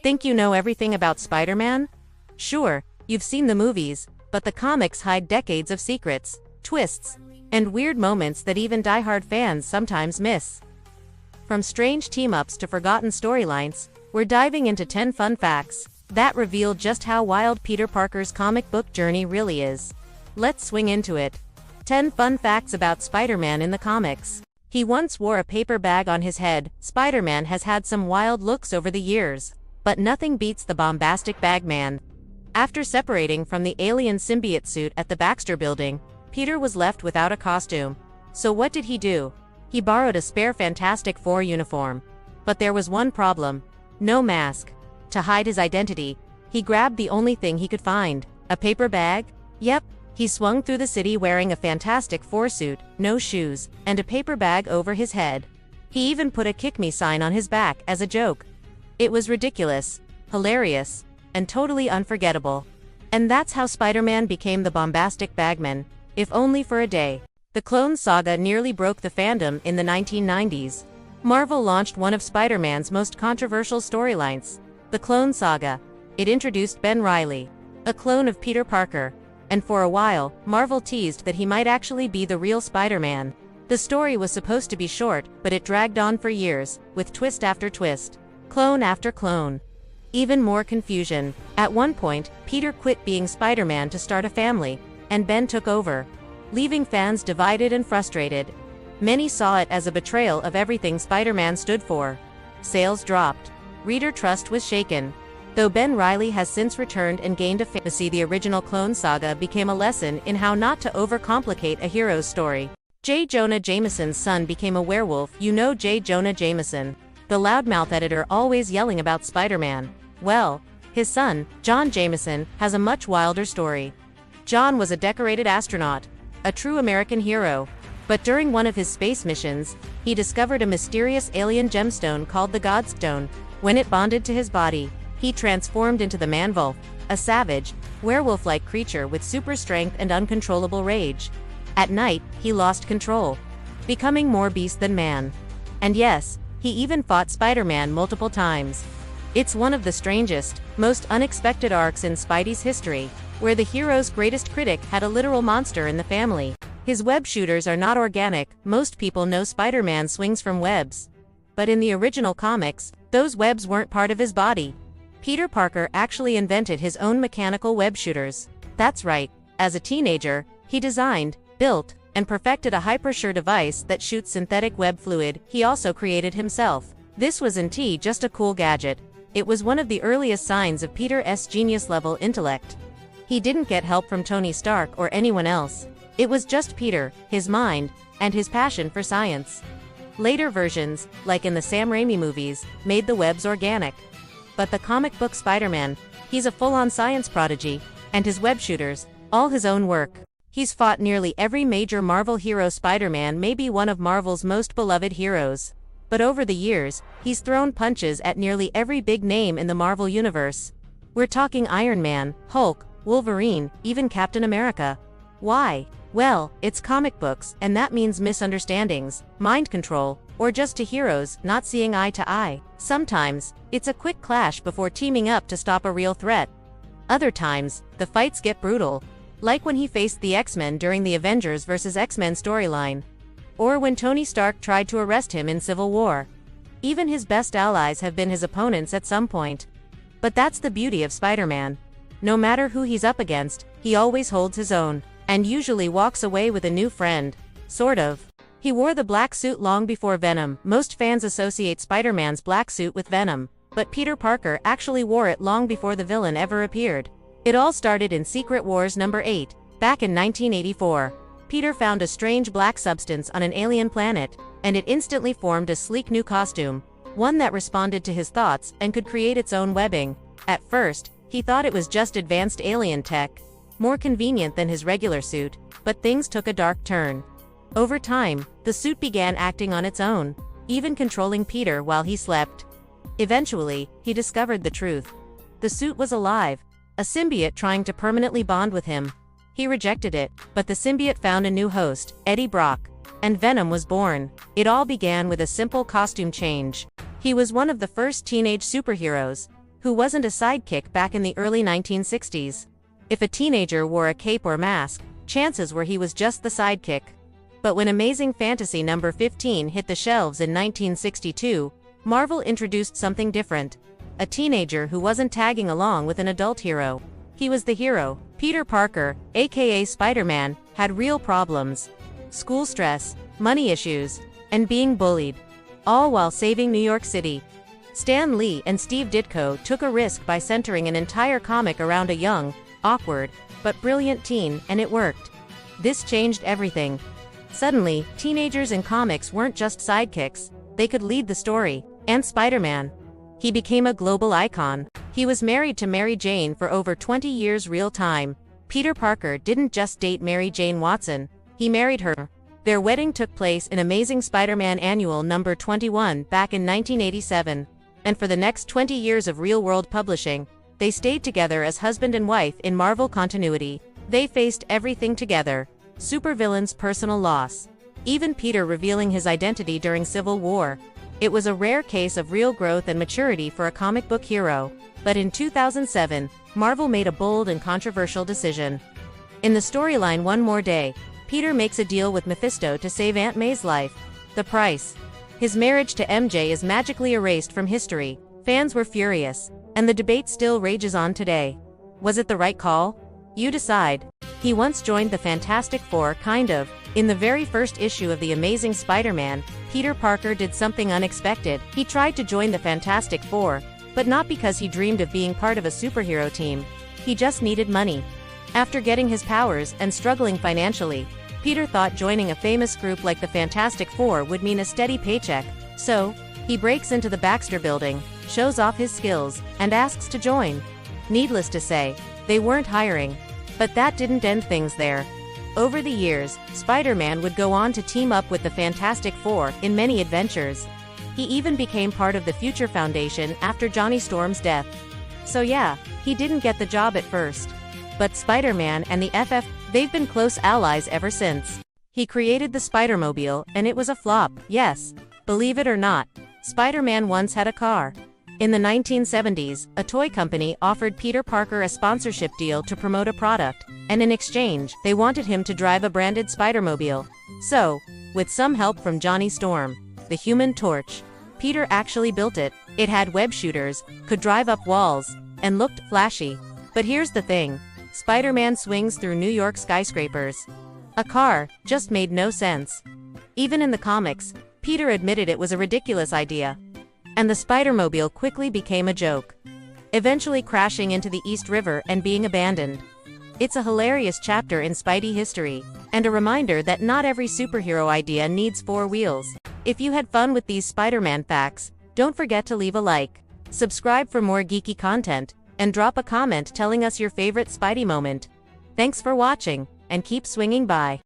Think you know everything about Spider-Man? Sure, you've seen the movies, but the comics hide decades of secrets, twists, and weird moments that even die-hard fans sometimes miss. From strange team-ups to forgotten storylines, we're diving into 10 fun facts that reveal just how wild Peter Parker's comic book journey really is. Let's swing into it. 10 fun facts about Spider-Man in the comics. He once wore a paper bag on his head. Spider-Man has had some wild looks over the years, but nothing beats the bombastic Bagman. After separating from the alien symbiote suit at the Baxter Building, Peter was left without a costume. So what did he do? He borrowed a spare Fantastic Four uniform. But there was one problem: no mask. To hide his identity, he grabbed the only thing he could find: a paper bag? Yep, he swung through the city wearing a Fantastic Four suit, no shoes, and a paper bag over his head. He even put a "Kick Me" sign on his back as a joke. It was ridiculous, hilarious, and totally unforgettable. And that's how Spider-Man became the bombastic Bagman, if only for a day. The Clone Saga nearly broke the fandom in the 1990s. Marvel launched one of Spider-Man's most controversial storylines, the Clone Saga. It introduced Ben Reilly, a clone of Peter Parker, and for a while, Marvel teased that he might actually be the real Spider-Man. The story was supposed to be short, but it dragged on for years, with twist after twist, clone after clone. Even more confusion. At one point, Peter quit being Spider-Man to start a family, and Ben took over, leaving fans divided and frustrated. Many saw it as a betrayal of everything Spider-Man stood for. Sales dropped. Reader trust was shaken. Though Ben Reilly has since returned and gained a fantasy, the original Clone Saga became a lesson in how not to overcomplicate a hero's story. J. Jonah Jameson's son became a werewolf. You know J. Jonah Jameson, the loudmouth editor always yelling about Spider-Man. Well, his son, John Jameson, has a much wilder story. John was a decorated astronaut, a true American hero. But during one of his space missions, he discovered a mysterious alien gemstone called the Godstone. When it bonded to his body, he transformed into the Manwolf, a savage, werewolf-like creature with super strength and uncontrollable rage. At night, he lost control, becoming more beast than man. And yes, he even fought Spider-Man multiple times. It's one of the strangest, most unexpected arcs in Spidey's history, where the hero's greatest critic had a literal monster in the family. His web shooters are not organic. Most people know Spider-Man swings from webs. But in the original comics, those webs weren't part of his body. Peter Parker actually invented his own mechanical web shooters. That's right, as a teenager, he designed, built, and perfected a hyper-sure device that shoots synthetic web fluid he also created himself. This wasn't just a cool gadget. It was one of the earliest signs of Peter's genius-level intellect. He didn't get help from Tony Stark or anyone else. It was just Peter, his mind, and his passion for science. Later versions, like in the Sam Raimi movies, made the webs organic. But the comic book Spider-Man, he's a full-on science prodigy, and his web shooters, all his own work. He's fought nearly every major Marvel hero. Spider-Man may be one of Marvel's most beloved heroes. But over the years, he's thrown punches at nearly every big name in the Marvel Universe. We're talking Iron Man, Hulk, Wolverine, even Captain America. Why? Well, it's comic books, and that means misunderstandings, mind control, or just two heroes not seeing eye to eye. Sometimes, it's a quick clash before teaming up to stop a real threat. Other times, the fights get brutal, like when he faced the X-Men during the Avengers vs. X-Men storyline, or when Tony Stark tried to arrest him in Civil War. Even his best allies have been his opponents at some point. But that's the beauty of Spider-Man. No matter who he's up against, he always holds his own, and usually walks away with a new friend. Sort of. He wore the black suit long before Venom. Most fans associate Spider-Man's black suit with Venom, but Peter Parker actually wore it long before the villain ever appeared. It all started in Secret Wars number 8, back in 1984. Peter found a strange black substance on an alien planet, and it instantly formed a sleek new costume, one that responded to his thoughts and could create its own webbing. At first, he thought it was just advanced alien tech, more convenient than his regular suit, but things took a dark turn. Over time, the suit began acting on its own, even controlling Peter while he slept. Eventually, he discovered the truth. The suit was alive, a symbiote trying to permanently bond with him. He rejected it, but the symbiote found a new host, Eddie Brock, and Venom was born. It all began with a simple costume change. He was one of the first teenage superheroes, Who wasn't a sidekick back in the early 1960s? If a teenager wore a cape or mask, chances were he was just the sidekick. But when Amazing Fantasy number 15 hit the shelves in 1962, Marvel introduced something different. A teenager who wasn't tagging along with an adult hero. He was the hero. Peter Parker, aka Spider-Man, had real problems. School stress, money issues, and being bullied. All while saving New York City. Stan Lee and Steve Ditko took a risk by centering an entire comic around a young, awkward, but brilliant teen, and it worked. This changed everything. Suddenly, teenagers in comics weren't just sidekicks, they could lead the story. And Spider-Man. He became a global icon. He was married to Mary Jane for over 20 years real time. Peter Parker didn't just date Mary Jane Watson, he married her. Their wedding took place in Amazing Spider-Man Annual number 21 back in 1987. And for the next 20 years of real-world publishing, they stayed together as husband and wife in Marvel continuity. They faced everything together. Supervillain's personal loss. Even Peter revealing his identity during Civil War. It was a rare case of real growth and maturity for a comic book hero. But in 2007, Marvel made a bold and controversial decision. In the storyline One More Day, Peter makes a deal with Mephisto to save Aunt May's life. The price? His marriage to MJ is magically erased from history. Fans were furious, and the debate still rages on today. Was it the right call? You decide. He once joined the Fantastic Four, kind of. In the very first issue of The Amazing Spider-Man, Peter Parker did something unexpected. He tried to join the Fantastic Four, but not because he dreamed of being part of a superhero team. He just needed money. After getting his powers and struggling financially, Peter thought joining a famous group like the Fantastic Four would mean a steady paycheck. So, he breaks into the Baxter Building, shows off his skills, and asks to join. Needless to say, they weren't hiring. But that didn't end things there. Over the years, Spider-Man would go on to team up with the Fantastic Four in many adventures. He even became part of the Future Foundation after Johnny Storm's death. So yeah, he didn't get the job at first. But Spider-Man and the FF, they've been close allies ever since. He created the Spider-Mobile, and it was a flop. Yes, believe it or not, Spider-Man once had a car. In the 1970s, a toy company offered Peter Parker a sponsorship deal to promote a product, and in exchange, they wanted him to drive a branded Spider-Mobile. So, with some help from Johnny Storm, the Human Torch, Peter actually built it. It had web shooters, could drive up walls, and looked flashy. But here's the thing. Spider-Man swings through New York skyscrapers. A car just made no sense. Even in the comics, Peter admitted it was a ridiculous idea. And the Spider-Mobile quickly became a joke, eventually crashing into the East River and being abandoned. It's a hilarious chapter in Spidey history, and a reminder that not every superhero idea needs four wheels. If you had fun with these Spider-Man facts, don't forget to leave a like, subscribe for more geeky content, and drop a comment telling us your favorite Spidey moment. Thanks for watching, and keep swinging by.